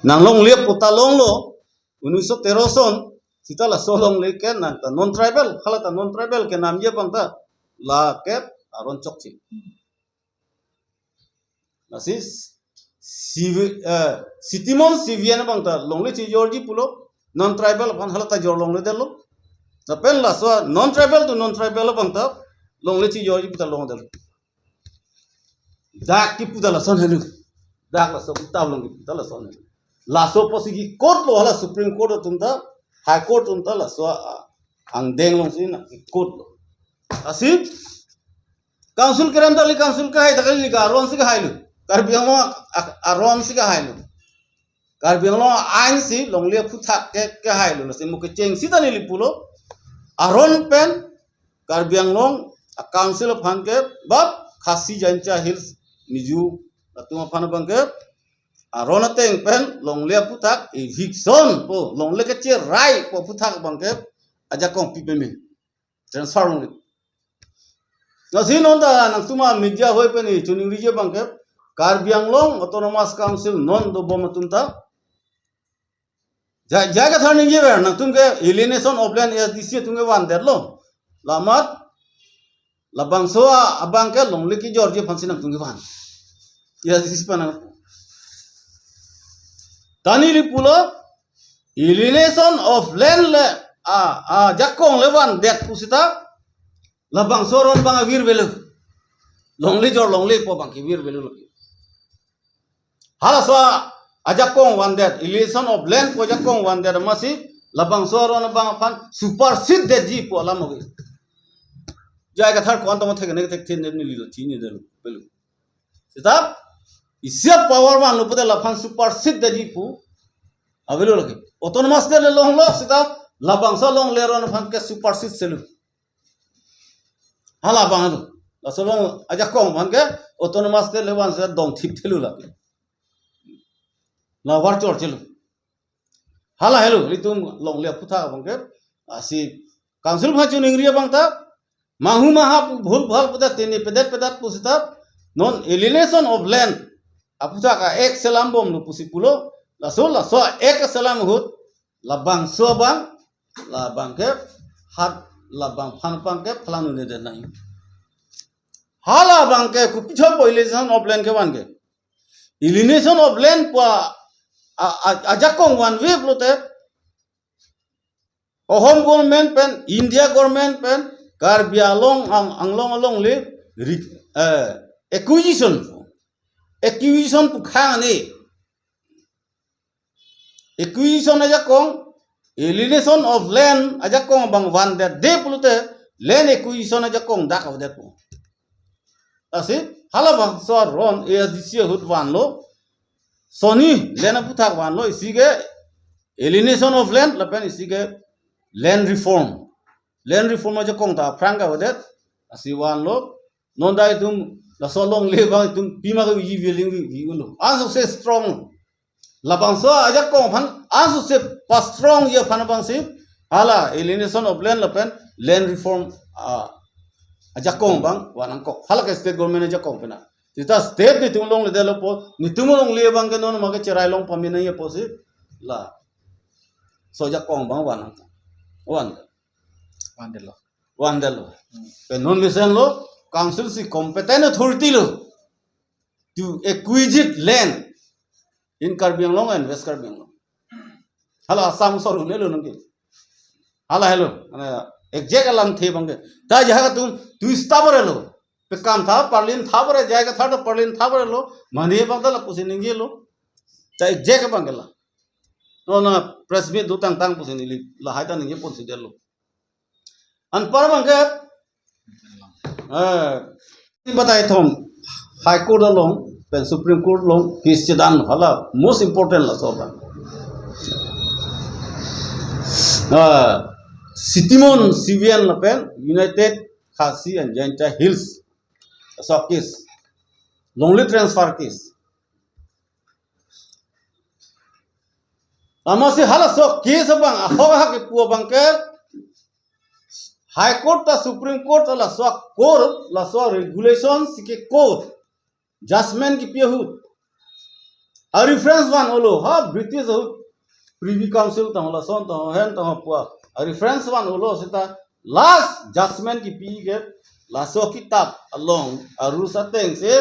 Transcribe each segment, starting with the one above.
nanglong liep putalong lo 1913 son sita la solong le ke nan ta non tribal khala ta non tribal ke nam ye bang ta la ke aron chokchi nasis sitimon civilian bang ta longle chi yorji pulo non tribal ban khala ta jor longle delo na pen la so non tribal to non tribal bang ta longle chi yorji puta long delo dak ki puta la son helu dak la so puta long ki puta la son helu la so posigi court lo hala supreme court tumta high court tumta la so ang deng long sin court lo asip council keram dali council ka hai dakali ka ron si ka hai lu karbiang lo aron si ka hai lu karbiang lo ain si long le phutha ke hai lu na se mu ke cheng si dali lipulo aron pen karbiang long council of han ke bab khasi jancha hills miju atuma phan bang ke arona teng pen long le puthak eviction po long le ke che rai po puthak bang ke aja kong pipe mi transfer long nasi nonda nang tuma media hoi pen ni chuning rije bang ke karbiang long autonomous council non do bom tumta jaga thani je ber nang tum ke alienation of land SDC tum ke wan der lo lamat labang so abang ke long le ki george phansin nang tum ke wan SDC pana Tanili pulo alienation of land le jakong lewan det pusita labang soron bang vir velu longli jor longli po bang vir velu lagi hala so ajakong wan det alienation of land po jakong wan det masi labang soron bang phan supersede de ji po lamogi jaiga thar kon to thek ne thek thin ni li chi ni de velu sita isia power wan lo pode lafan supersede de ji pu avelo lagi autonomous de long lo sita labang so long le ron phan ke supersede selu hala bang lo la so long aja kong phan ke autonomous de lewan se dong thip thelu lagi la war chor chelu hala hello litum long le phutha bang ke asi council pha chu ningria bang ta mahu maha bhul bhal pada tini pedat pedat pusita non alienation of land aputa ka ek selam bom lu pusi pulo la so ek selam hut labang so bang la bang ke hat labang phan pang ke phalang ne de nai hala bang ke ku pichho alienation of land ke wan ke alienation of land pa ajakong wan we blote home government pen india government pen karbi along along le acquisition pu khang ni acquisition aja kong alienation of land aja kong bang wan that de pulute land acquisition aja kong dak of that pu asi hala bang so ron ASDC hut wan lo soni land puthak wan lo isige alienation of land la pen isige land reform aja kong ta franga of that asi wan lo non dai tum la so long le bang tum pima ka wi wi lo aso se strong labang so aja kong phan aso se pa strong ye phan bang si hala alienation of land la pen land reform aja kong bang wanang ko hala ka state government aja kong pena tita state ni tum long le de lo po ni tum long le bang ke non ma ke cherai long pami na ye po si la so aja kong bang wan de lo pe non listen lo council si competent authority lo to acquire land in Karbi Anglong and West Karbi Anglong hala Assam soru ne lo nang hala hello exact alam the bang ta jaga tu stabare lo pe kam tha parlin tha bare jaga tha to parlin tha bare lo mani bang da la pusin ngi lo ta exact bang la no na press me du tang pusin li la haita ngi pusin de lo an par bang ke बताए थोम high court लोंग pen supreme court लोंग case चदान हाला most important ला सोबा सिटीमोन सिवियन ला pen United खासी and जेंटा hills सब case लोंगली transfer case अमासे हाला so case बंग अहोगा के पुआ बंग के High Court ta Supreme Court la so court la so regulations ke court judgment ki pia hu a reference one olo ha British Privy Council tang la son tang hen tang pua a reference one olo sita last judgment ki pi ke la so kitab along a rusa teng se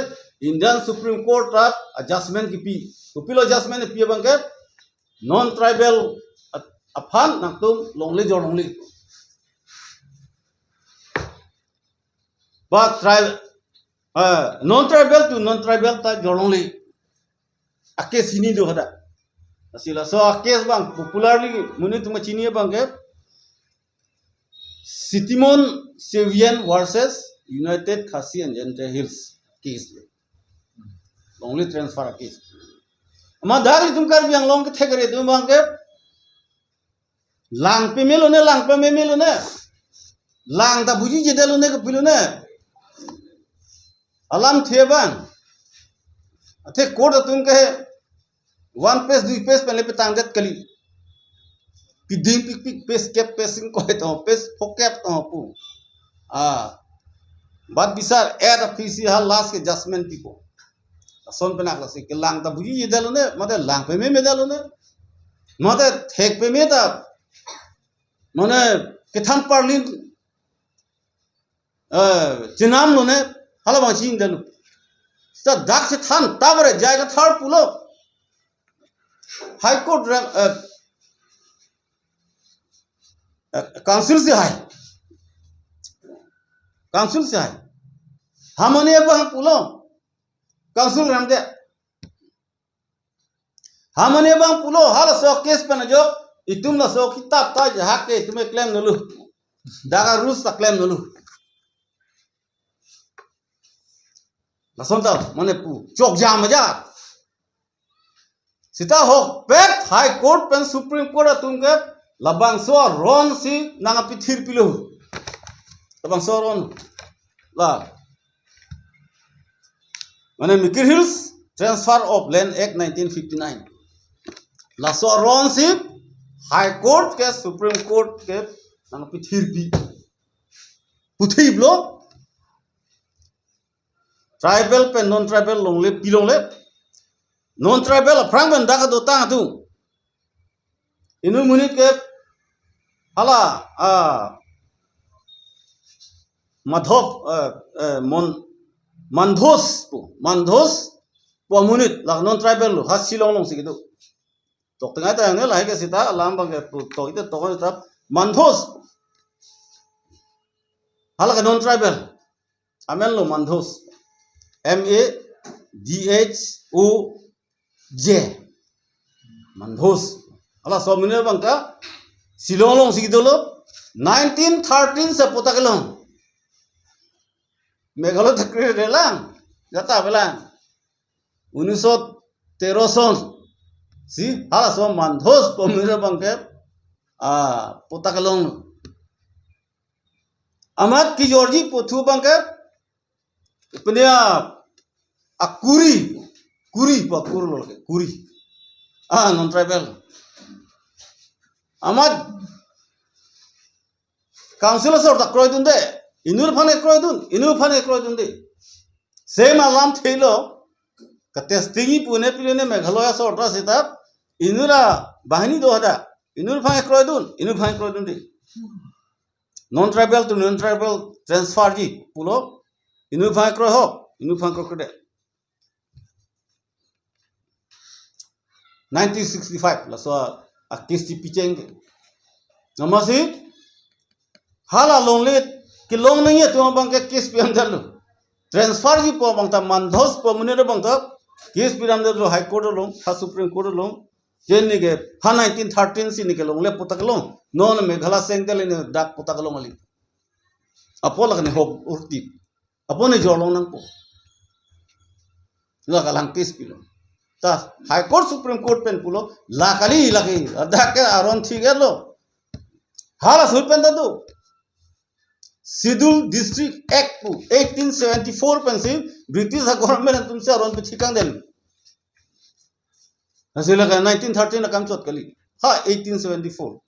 Indian Supreme Court rat a judgment ki pi upilo judgment pi bang ke non tribal aphan nak tum longli jor longli but tribe non tribal to non tribal ta jor longli a case ini do hada asila so a case bang popularly muni tuma chini bang ke Sitimon Sevian versus United Khasi and Gentry Hills case longli transfer a case ama dagli tum kar biang long ke thegare tum bang ke lang pe melo ne lang ta buji jedelu ne ke pilu ne alam theban athe court tum ke one page two page pele pe tangat kali piding pik page cap pacing ko to page focap to pu bad bisar add a pc ha last ke adjustment people son pe nakla se ke lang ta buji jedelu ne mate lang pe me dalu ne mate thek pe me ta mane kethan parlin chinam lo ne hala bang sing dalu sa dak se than tabare jaiga third pulo high court council se hai hamane bang pulo council ramde hamane bang pulo hala so case pe na jo itum na so kitab ta ja ke tume claim nolu daga rules ta claim nolu na sonta mane pu chok jam ja sita ho pet high court pen supreme court atum ke labang so ron si nanga pithir pilu labang so ron la mane Mikir Hills Transfer of Land Act 1959 la so ron si high court ke supreme court ke nanga pithir pi puthi blo tribal pen non tribal longle pilongle non tribal aprang ben daga do ta tu inu munit ke hala madhop mandhos po munit la non tribal ha silong long sigidu tok tengah ta ne lai ke sita alam bang ke to ite to ta mandhos hala ke non tribal amen lo mandhos MADHOJ mandhos ala so mine bang ka silong long sigidu lo 1913 se pota kelong Meghalaya thakre relang jata belang 1913 son si hala so mandhos pomire bang ke pota kelong amat ki jorji pothu bang ke punya kuri pakur lol ke kuri non tribal amat council sor ta kroy dun de inur phane kroy dun de same alam thelo katestingi pune pilene Meghalaya sor ta sita inura bahini do hada inur phane kroy dun de non tribal to non tribal transfer ji pulo inur phane kroy ho inur phane kroy de 1965 la so a kisti picheng namasi hala longle ki long nahi tu bang ke case piam dalu transfer ji po bang ta mandhos po munere bang ta case piam dalu high court long ha supreme court long jen ni ke ha 1913 si ni ke longle putak long non Meghalaya sengtel ni dak putak long ali apo la ne hob urti apo ne jolong nang po la kalang case pilong ta high court supreme court pen pulo la kali lagi adha ke aron thigelo hala sul pen dadu Scheduled District Act 1874 pen si British government tumse aron pe thikang del hasila ka 1913 na kam chot kali ha 1874